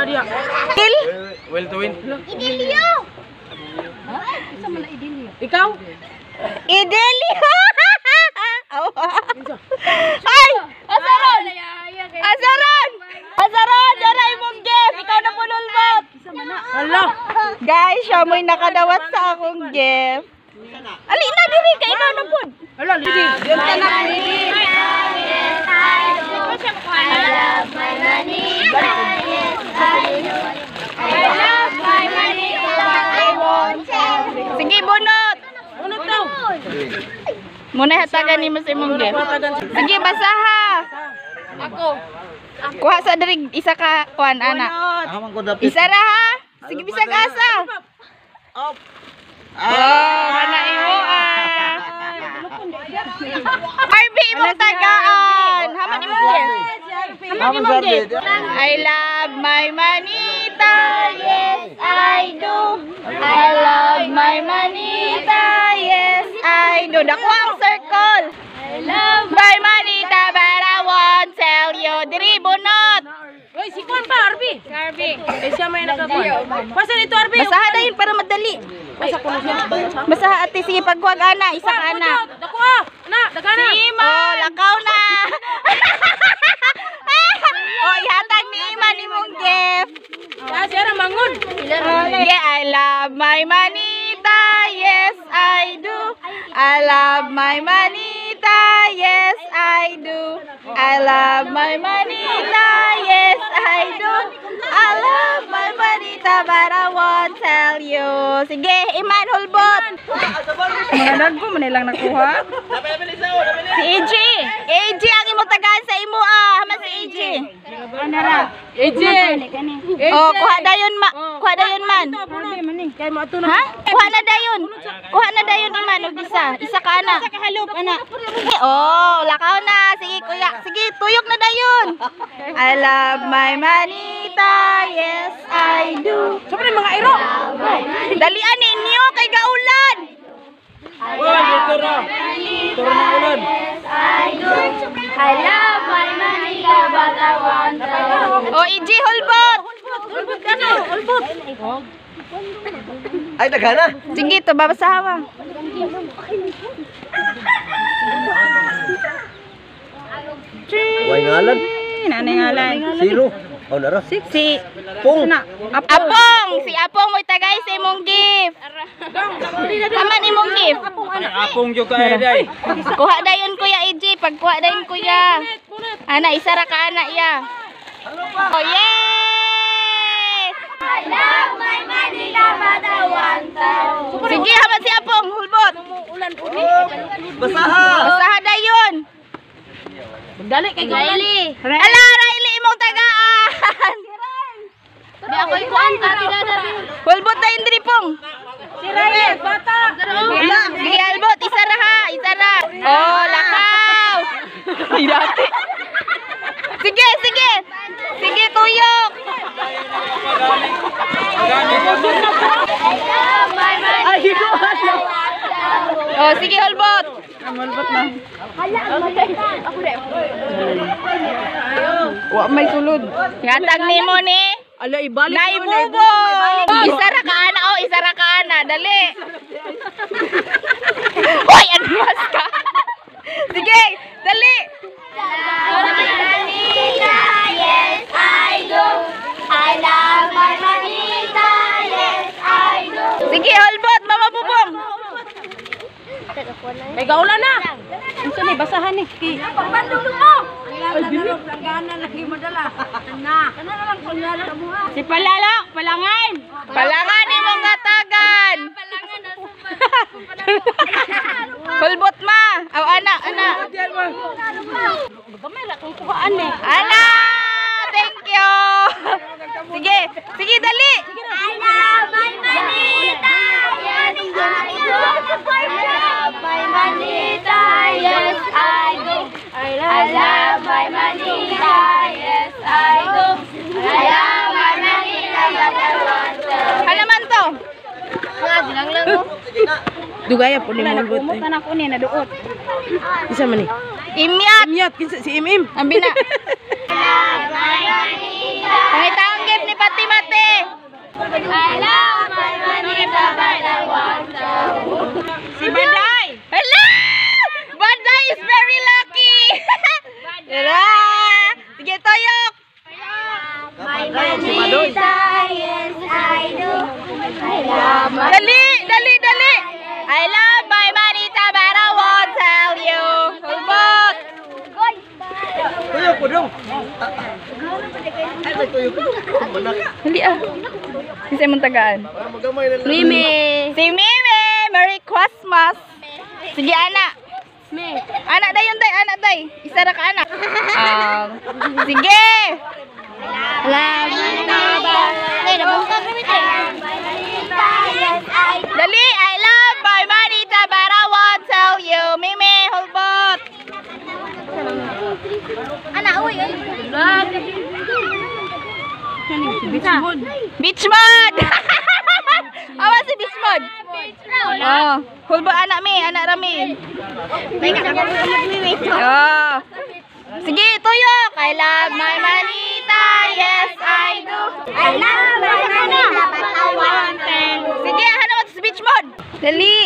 dia. Il? Well to win. Idilio. Ikaw? Idelio! Ay! Asaron! Asaron! Asaron! Dara imong gift! Ikaw na punulbot! Hala. Guys, siya mo'y nakadawat sa akong gift. Ali na, diri ka ikaw na po. Hala, Lidi. Diyan ka na. Sige, bunot! Unot daw. Muna hatagan ni mo sa imong gift. Sige, basaha! Ako. Kuha sa diri, isa ka, kuhan, anak. Isa ra ha? Sige, bisag asa. Oh, mana imo ah. RB imong tagaan. Haman imong gift. I love my manita, yes I do. I love my manita, yes I do. Dako ang circle. I love my manita, but I won't tell you. Diri, bunot. Oy, si Juan pa, Arby. Si Arby. Eh, siya may nakakuha. Pasa dito, Arby. Basaha dayon para madali. Pasa ko na siya. Basaha ate, sige pagkuwag ana, isa ka ana. Dako ah. Na, dagana. Si Iman. Oh, lakaw na. Oh, ihatag ni Iman imong gift. Siya ra mangod. Yeah, I love my manita, yes I do. I love my manita, yes I do. I love my manita, yes I do. I love my manita, but I won't tell you. Sige, Iman, hulbot. Mga ko, manilang nakuha. Si AJ. AJ ang imo tagaan sa imo ah. Hama si AJ. Ano ra? AJ. Oh, kuha dayon ma. Kuha dayon man. Kay mo ato na. Ha? Kuha na dayon. Kuha na dayon Iman og isa. Isa ka ana. Isa ka halop ana. Oh, lakaw na. Sige kuya. Sige, tuyok na dayon. I love my manita. Yes, I do. Siyempre mga iro. Dalian ninyo kay gaulan. Wala, dito ra. Turo ng ulan. I love my manita, but I want to. Oh, EJ hulbot. Ulbot ka na. Ulbot. Ay, nagana. Sige, to babasawa. Way ngalan. Nani ngalan? Zero. Oh, nara. Si Pong. Apong, si Apong mo'y tagay sa imong gift. Aman imong gift. Apong yung kaya day. Kuha dayon kuya EJ, pagkuha dayon kuya. Ana, isa ra ka ana iya. Oh, yay! I love my manita, but I want to. Sige, haman si Apong, hulbot. Basaha. Basaha dayon. Dali kay Gali. Ala, Riley imong tagaan. Di ako ikuan, tati na nabi. Hulbot dayon diri pong. Si Reyes, bata. Sige, albot, isa ra ha, isa ra. Oh, lakaw. Ay, dati. Sige, sige. Sige, tuyok. Ay, Oh, sige, hulbot. Wa may sulod. Yatag nimo ni. Ala, ibalik. Naibubo. Isa ra ka ana, oh, isa ra ka ana, dali. Hoy, adwas ka. Sige, dali. manita, yes, I do. I love my manita, yes, I do. Sige, hulbot, mama bubong. May gaulan na. Gusto ni basahan ni. Pagpandong mo. Ay, bilik. Gana lagi madala. Na. Kana lang kunyala mo ha. Si Palala, Palangan. Palangan imong gatagan. Hulbot ma. Aw ana, ana. Gamay ra kung kuhaan ni. Ana! Thank you. Sige, sige dali. I love my manita, yes, I do. I love my manita, yes, I do. I love my manita, yes, I do. I love my manita, but I want to. Ano man to? Dugaya po ni Mulbot. Kumutan ako ni naduot. Isa man ni. Imyat. Imyat kinsa si Imim. Ambi na. I love my manita. Pangitaang gift ni Pati po dong. Ay, may tuyo ko. Hali ah. Kasi mong tagaan. Mimi. Si Mimi! Merry Christmas! Sige, anak. Anak dayon tay, anak tay. Isa ra ka anak. Sige. Dali, I love my manita but I won't tell you. Mimi, hulbot. Beach mode. Awas si beach mode. Oh, hulbot anak mi, anak Rami. Oh. Sige, tuyok. I love my manita, yes I do. I love my manita, but I want it. Sige, ano mo sa beach mode? Dali.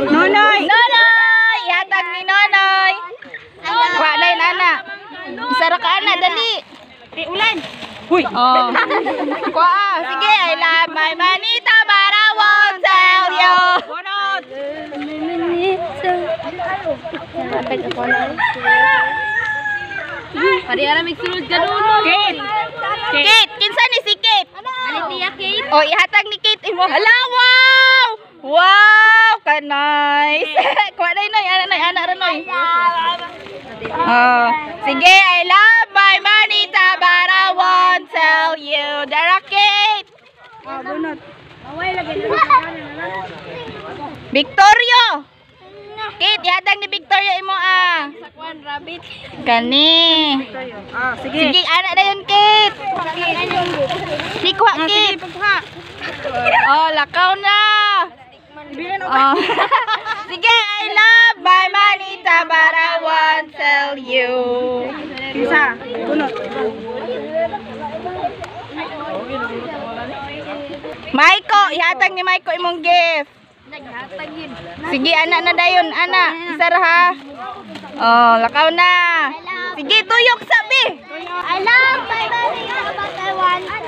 Nonoy. Nonoy. Ihatag ni Nonoy. Kuha na yun, anak. Isara ka, anak. Dali. Ulan. Huy. Oh. Kuha. Sige, I love my manita, but I won't tell you. Pari-ara magsulod ka doon. Kate, kinsa ni si Kate? Alitiya, Kate. Oh, ihatag ni Kate imo. Hala, wow! Wow, ka nice. Kuha na yun, anak Ranoy. Oh, sige, I love my manita, but I won't tell you. Dara, Kate. Victorio. Kate, ihatag ni Victoria imo ah. Sakwan, rabbit. Kani. Sige, anak na yun, Kate. Di kuha, Kate. Oh, lakaw na. Oh. Sige, I love my manita, but I won't tell you. Isa. Bunot. Maiko, ihatag ni Maiko imong gift. Sige, anak na dayon, anak. Isa ra ha. Oh, lakaw na. Sige, tuyok sabi. I love my manita, but I want it.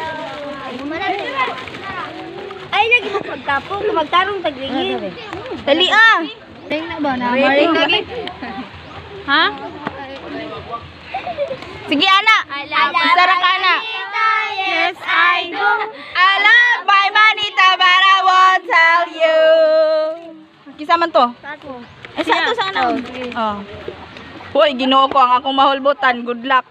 Ay, lagi mo pagtapo, magtarong tagligid. Dali ah. Ha? Sige, anak. Isa ra ka, anak. Yes, I do. I love my manita, but I won't tell you. Kisa man to? Sa to sa anak. Oh. Hoy, Ginoo ko ang akong mahulbutan. Good luck.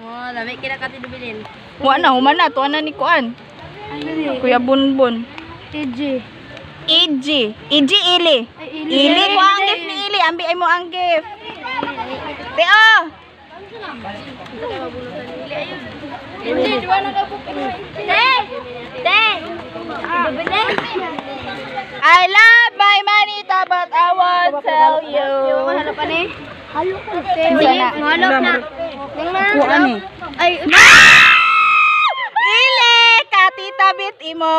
Oh, lami kina ka tinubilin. Wa na, human na. Tuwa na ni Kuan. Kuya Bunbun. EJ. EG. EG Ili. Ili ko ang gift ni Ili. Ambi mo ang gift. Teo. EJ, duwa na ka po. I love my manita, but I won't tell you. Ano pa ni? Sana. Kuan ni. Ay, Ili, katitabit imo.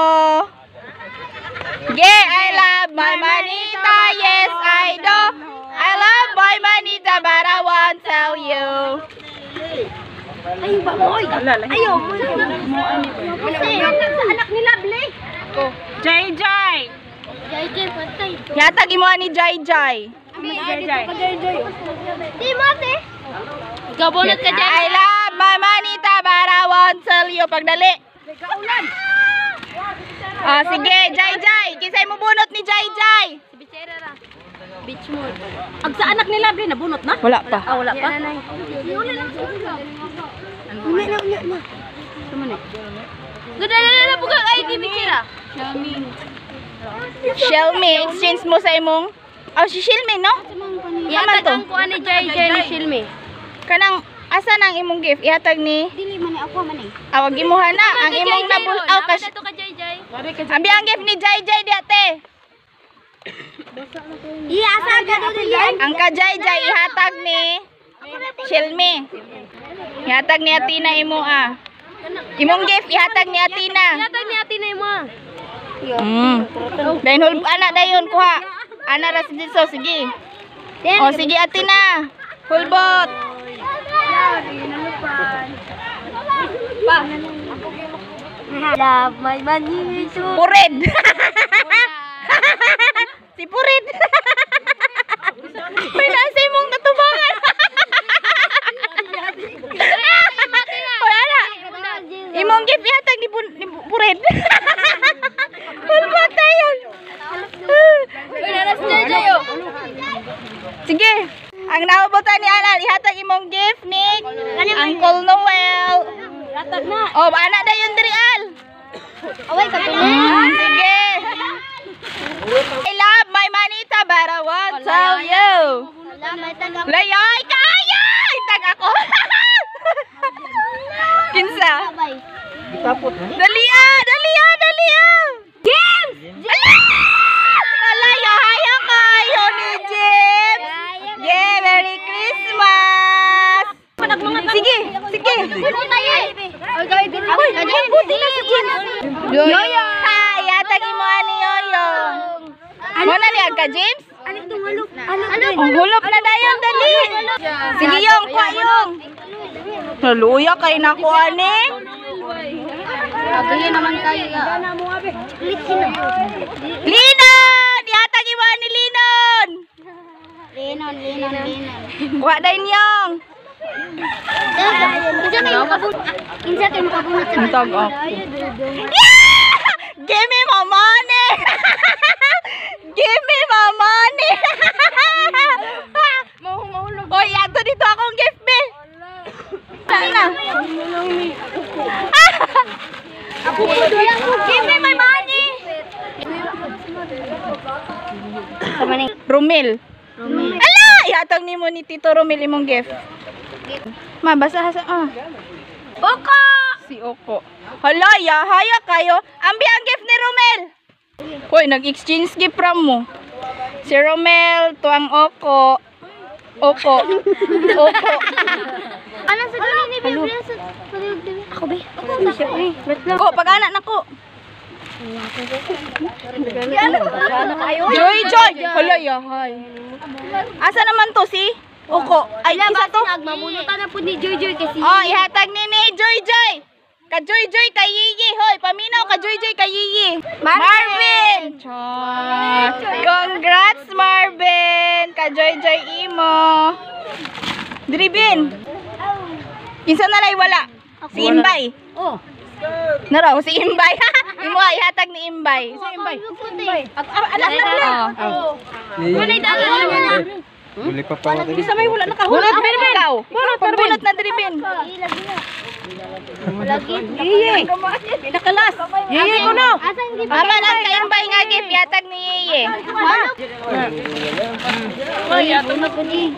Yeah, I love my manita, yes I do. I love my manita, but I won't tell you. ay ba mo? Ayo. Anak nila, Blake. Jai Jai. JJ, patay. Yatag imo ni Jai Jai. Timothy. Gabonot ka dyan. I love my manita, but I won't tell you. Pagdali. Ah, sige, Jai Jai. Kisay mo bunot ni Jai Jai. Si Bichera ra. Beach mode. Ag sa anak nila, Blake, nabunot na? Wala pa. Ah, wala pa? Ganda buka kay di Bichera. Shelmy, exchange mo sa imong. Oh, si Shelmy, no? Ihatag ang kuha ni JJ ni Shilmi. Kanang asa nang imong gift? Ihatag ni Dili man ako man eh. awag imuha na ang imong nabulaw kas. Ito ka JJ. Ambi ang gift ni Jai Jai di ate. Asa ka do dili. Ang ka Jai Jai ihatag ni Shelmy. Ihatag ni Atina imo ah. Imong gift ihatag ni Atina. Ihatag ni ate na mo. Dayon hul ana dayon kuha. Ana ra si Diso sige. Oh sige Atina. Hulbot. Love my manito. Purid. Si Purid. May nasa imong natubangan. Imong gift yata ni Bured. Pulbot tayo. Sige. Ang naubutan ni Anal, ihatag imong gift ni Uncle Noel. Ratag na. Oh, anak na yun diri Al. Away ka tuloy. Sige. I love my manita, but I won't tell you. Layoy kaya! Itag ako. Kinsa? Dalia! James! Alaya, haya kayo ni James! Yeah, Merry Christmas! Sige! Yoyo! Hi! Atag mo ani Yoyo! Muna niya ka, James? Ang hulop na dayon, dali! Sige yung, kuha yung! Naluya kay naku ani! Linon! Ihatag mo ani Linon! Linon. Kuha dayon yung! Kinsa kayo makabunot sa Untag ako. Yeah! Give me my money! Give me my money! Oy, ato dito akong gift, be! Sana! Give me my money! Romel. Ala! Ihatag ni mo ni Tito Romel imong gift. Ma, basa sa... Oko! Si Oko. Hala, haya kayo. Ambi ang gift ni Romel. Hoy, nag-exchange gift from mo. Si Romel, tuang Oko. Oko. Ano sa gano'n ni Biblia sa ako ba? Ko, pag-anak na ko. Joy! Hala, yahay. Asa naman to si Oko? Ay, isa to. Mamunutan na po ni Joy kasi. Oh, ihatag ni Joy. Ka Joy kay Yiyi. Hoy, paminaw ka Joy kay Yiyi. Marvin! Congrats, Marvin! Ka Joy imo. Dribin. Kinsa na lay wala? Si Imbay. Oh. Naraw, si Imbay. Imo ihatag ni Imbay. Si Imbay. Anak na. Kunay dalawa niya na. Uli pa pa natin. Bisa may wala nakahulot. Ikaw. Pagbunot na Dribin. Yiyi. Nakalas. Yiyi ko no. Aman ang kaimbay nga gift. Yatag ni Yiyi. Oy, ato na po ni.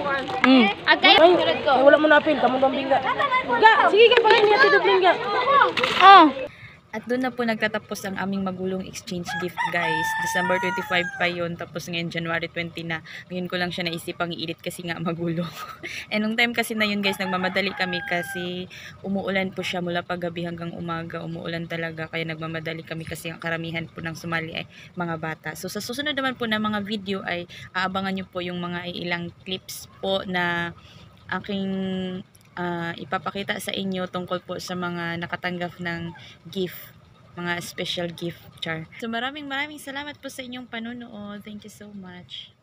Agay. Wala mo na apil, kamo bang bingga. Sige ka pa niya tidog bingga. Oh. At doon na po nagtatapos ang aming magulong exchange gift, guys. December 25 pa yun, tapos ngayon January 20 na. Ngayon ko lang siya naisipang i-edit kasi nga magulo. And nung time kasi na yun, guys, nagmamadali kami kasi umuulan po siya mula paggabi hanggang umaga. Umuulan talaga, kaya nagmamadali kami kasi ang karamihan po ng sumali ay mga bata. So sa susunod naman po na mga video ay aabangan nyo po yung mga ilang clips po na aking ipapakita sa inyo tungkol po sa mga nakatanggap ng gift, mga special gift, char. So maraming salamat po sa inyong panunood. Thank you so much.